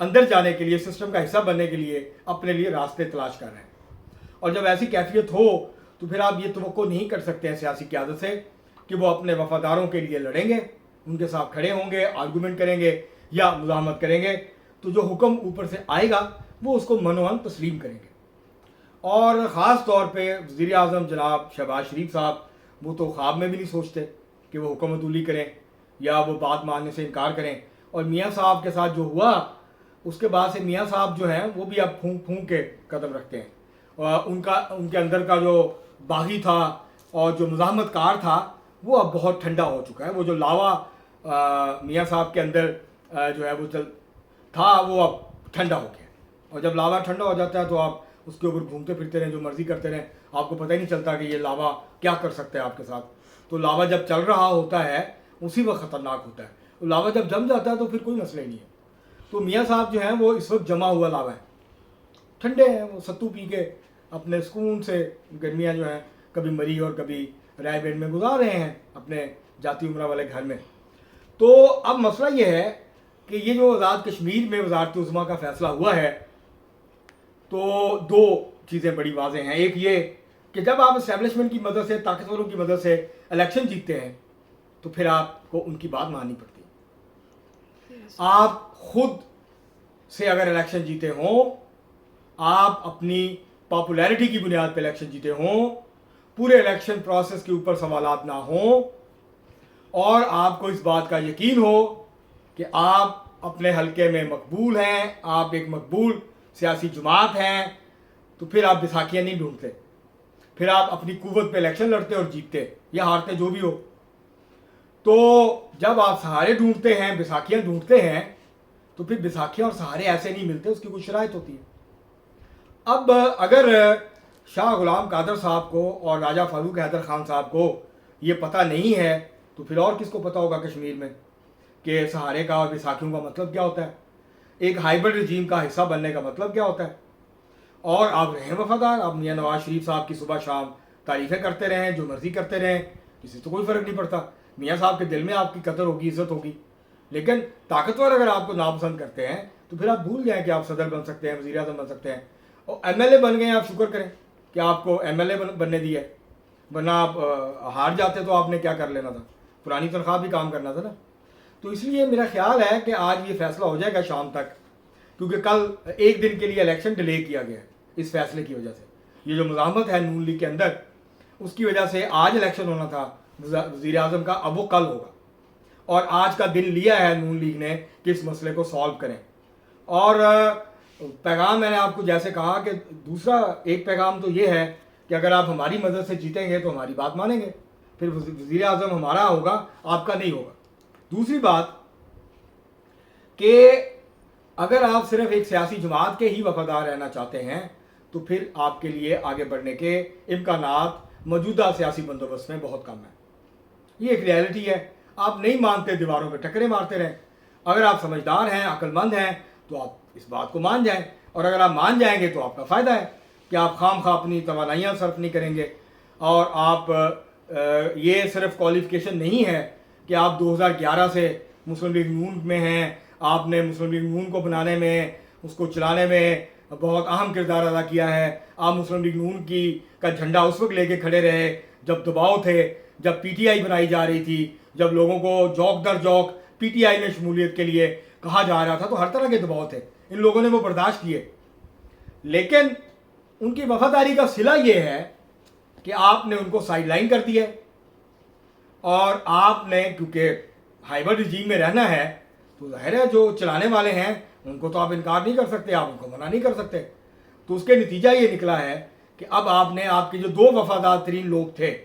اندر جانے کے لیے, سسٹم کا حصہ بننے کے لیے اپنے لیے راستے تلاش کر رہے ہیں. اور جب ایسی کیفیت ہو تو پھر آپ یہ توقع نہیں کر سکتے ہیں سیاسی قیادت سے کہ وہ اپنے وفاداروں کے لیے لڑیں گے, ان کے ساتھ کھڑے ہوں گے, آرگومنٹ کریں گے یا مزاحمت کریں گے. تو جو حکم اوپر سے آئے گا وہ اس کو منوان تسلیم کریں گے. اور خاص طور پہ وزیر اعظم جناب شہباز شریف صاحب, وہ تو خواب میں بھی نہیں سوچتے کہ وہ حکم عدولی کریں یا وہ بات ماننے سے انکار کریں. اور میاں صاحب کے ساتھ جو ہوا اس کے بعد سے میاں صاحب جو ہیں وہ بھی اب پھونک پھونک کے قدم رکھتے ہیں. ان کے اندر کا جو باغی تھا اور جو مزاحمت کار تھا وہ اب بہت ٹھنڈا ہو چکا ہے. وہ جو لاوا میاں صاحب کے اندر جو ہے وہ تھا وہ اب ٹھنڈا ہو گیا. اور جب لاوا ٹھنڈا ہو جاتا ہے تو آپ اس کے اوپر گھومتے پھرتے رہیں, جو مرضی کرتے رہیں, آپ کو پتہ ہی نہیں چلتا کہ یہ لاوا کیا کر سکتا ہے آپ کے ساتھ. تو لاوا جب چل رہا ہوتا ہے اسی وقت خطرناک ہوتا ہے. لاوا جب جم جاتا ہے تو پھر کوئی مسئلہ ہی نہیں ہے. تو میاں صاحب جو ہیں وہ اس وقت جمع ہوا لاوا ہے, ٹھنڈے ہیں, وہ ستو پی کے اپنے سکون سے گرمیاں جو ہیں کبھی مری اور کبھی رائے بینڈ میں گزار رہے ہیں اپنے جاتی عمرہ والے گھر میں. تو اب مسئلہ یہ ہے کہ یہ جو آزاد کشمیر میں وزارت عظمیٰ کا فیصلہ ہوا ہے تو دو چیزیں بڑی واضح ہیں. ایک یہ کہ جب آپ اسٹیبلشمنٹ کی مدد سے, طاقتوروں کی مدد سے الیکشن جیتتے ہیں تو پھر آپ کو ان کی بات ماننی پڑتی ہے. آپ خود سے اگر الیکشن جیتے ہوں, آپ اپنی پاپولیرٹی کی بنیاد پہ الیکشن جیتے ہوں, پورے الیکشن پروسیس کے اوپر سوالات نہ ہوں, اور آپ کو اس بات کا یقین ہو کہ آپ اپنے حلقے میں مقبول ہیں, آپ ایک مقبول سیاسی جماعت ہیں, تو پھر آپ بیساکھیاں نہیں ڈھونڈتے, پھر آپ اپنی قوت پہ الیکشن لڑتے اور جیتتے یا ہارتے جو بھی ہو. تو جب آپ سہارے ڈھونڈتے ہیں, بیساکھیاں ڈھونڈتے ہیں, تو پھر بیساکھیاں اور سہارے ایسے نہیں ملتے, اس کی کچھ شرائط ہوتی ہے. اب اگر شاہ غلام قادر صاحب کو اور راجہ فاروق حیدر خان صاحب کو یہ پتہ نہیں ہے تو پھر اور کس کو پتہ ہوگا کشمیر میں کہ سہارے کا اور بیساکھیوں کا مطلب کیا ہوتا ہے, ایک ہائیبرڈ رجیم کا حصہ بننے کا مطلب کیا ہوتا ہے. اور آپ رہیں وفادار, آپ میاں نواز شریف صاحب کی صبح شام تعریفیں کرتے رہیں, جو مرضی کرتے رہیں, کسی سے کوئی فرق نہیں پڑتا. میاں صاحب کے دل میں آپ کی قدر ہوگی, عزت ہوگی. لیکن طاقتور اگر آپ کو ناپسند کرتے ہیں تو پھر آپ بھول جائیں کہ آپ صدر بن سکتے ہیں, وزیر اعظم بن سکتے ہیں. اور ایم ایل اے بن گئے ہیں, آپ شکر کریں کہ آپ کو ایم ایل اے بننے دیا ہے, ورنہ آپ ہار جاتے تو آپ نے کیا کر لینا تھا, پرانی تنخواہ بھی کام کرنا تھا نا. تو اس لیے میرا خیال ہے کہ آج یہ فیصلہ ہو جائے گا شام تک, کیونکہ کل ایک دن کے لیے الیکشن ڈیلے کیا گیا ہے اس فیصلے کی وجہ سے. یہ جو مزاحمت ہے نون لیگ کے اندر, اس کی وجہ سے آج الیکشن ہونا تھا وزیر اعظم کا, اب وہ کل ہوگا. اور آج کا دن لیا ہے نون لیگ نے کہ اس مسئلے کو سالو کریں. اور پیغام میں نے آپ کو جیسے کہا کہ دوسرا ایک پیغام تو یہ ہے کہ اگر آپ ہماری مدد سے جیتیں گے تو ہماری بات مانیں گے, پھر وزیر اعظم ہمارا ہوگا, آپ کا نہیں ہوگا. دوسری بات کہ اگر آپ صرف ایک سیاسی جماعت کے ہی وفادار رہنا چاہتے ہیں تو پھر آپ کے لیے آگے بڑھنے کے امکانات موجودہ سیاسی بندوبست میں بہت کم ہیں. یہ ایک ریالٹی ہے. آپ نہیں مانتے, دیواروں پہ ٹکرے مارتے رہیں. اگر آپ سمجھدار ہیں, عقل مند ہیں, تو آپ اس بات کو مان جائیں, اور اگر آپ مان جائیں گے تو آپ کا فائدہ ہے کہ آپ خام خواہ اپنی توانائیاں صرف نہیں کریں گے. اور آپ یہ صرف کوالیفیکیشن نہیں ہے کہ آپ 2011 سے مسلم لیگ نون میں ہیں, آپ نے مسلم لیگ نون کو بنانے میں, اس کو چلانے میں بہت اہم کردار ادا کیا ہے. آپ مسلم لیگ نون کا جھنڈا اس وقت لے کے کھڑے رہے جب دباؤ تھے, جب پی ٹی آئی بنائی جا رہی تھی, جب لوگوں کو جوک در جوک پی ٹی آئی میں شمولیت کے لیے کہا جا رہا تھا, تو ہر طرح کے دباؤ تھے, ان لوگوں نے وہ برداشت کیے. لیکن ان کی وفاداری کا صلہ یہ ہے کہ آپ نے ان کو سائیڈ لائن کر دیا, اور آپ نے کیونکہ ہائیبرڈ رجیم میں رہنا ہے تو ظاہر ہے جو چلانے والے ہیں ان کو تو آپ انکار نہیں کر سکتے, آپ ان کو منع نہیں کر سکتے. تو اس کے نتیجہ یہ نکلا ہے کہ اب آپ نے, آپ کے جو دو وفادار ترین لوگ تھے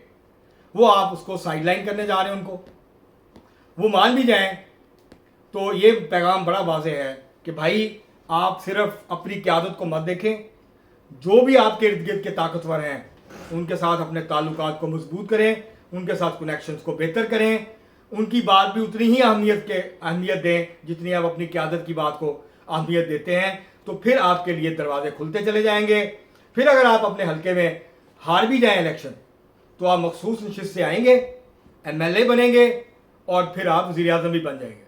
وہ آپ اس کو سائیڈ لائن کرنے جا رہے ہیں. ان کو وہ مان بھی جائیں تو یہ پیغام بڑا واضح ہے کہ بھائی آپ صرف اپنی قیادت کو مت دیکھیں, جو بھی آپ کے ارد گرد کے طاقتور ہیں ان کے ساتھ اپنے تعلقات کو مضبوط کریں, ان کے ساتھ کنیکشنز کو بہتر کریں, ان کی بات بھی اتنی ہی اہمیت دیں جتنی آپ اپنی قیادت کی بات کو اہمیت دیتے ہیں. تو پھر آپ کے لیے دروازے کھلتے چلے جائیں گے. پھر اگر آپ اپنے حلقے میں ہار بھی جائیں الیکشن تو آپ مخصوص نشست سے آئیں گے, ایم ایل اے بنیں گے, اور پھر آپ وزیر اعظم بھی بن جائیں گے.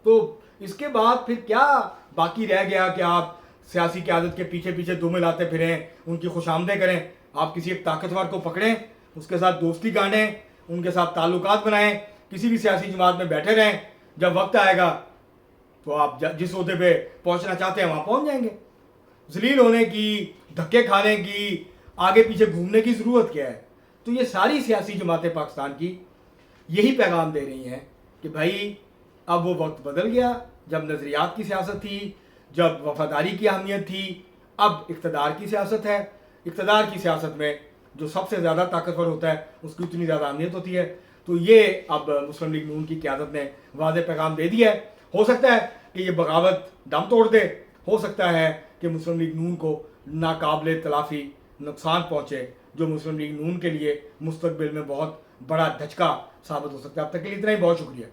تو اس کے بعد پھر کیا باقی رہ گیا کہ آپ سیاسی قیادت کے پیچھے پیچھے دو ملاتے پھریں، ان کی خوش آمدیں کریں. آپ کسی ایک طاقتور کو پکڑیں، اس کے ساتھ دوستی گانڈیں، ان کے ساتھ تعلقات بنائیں، کسی بھی سیاسی جماعت میں بیٹھے رہیں. جب وقت آئے گا تو آپ جس عہدے پہ پہنچنا چاہتے ہیں وہاں پہنچ جائیں گے. ذلیل ہونے کی، دھکے کھانے کی، آگے پیچھے گھومنے کی ضرورت کیا ہے؟ تو یہ ساری سیاسی جماعتیں پاکستان کی یہی پیغام دے رہی ہیں کہ بھائی اب وہ وقت بدل گیا جب نظریات کی سیاست تھی، جب وفاداری کی اہمیت تھی. اب اقتدار کی سیاست ہے. اقتدار کی سیاست میں جو سب سے زیادہ طاقتور ہوتا ہے اس کی اتنی زیادہ اہمیت ہوتی ہے. تو یہ اب مسلم لیگ نون کی قیادت نے واضح پیغام دے دیا ہے. ہو سکتا ہے کہ یہ بغاوت دم توڑ دے، ہو سکتا ہے کہ مسلم لیگ نون کو ناقابل تلافی نقصان پہنچے، جو مسلم لیگ نون کے لیے مستقبل میں بہت بڑا دھچکا ثابت ہو سکتا ہے. اب تک کے لیے اتنا ہی. بہت شکریہ.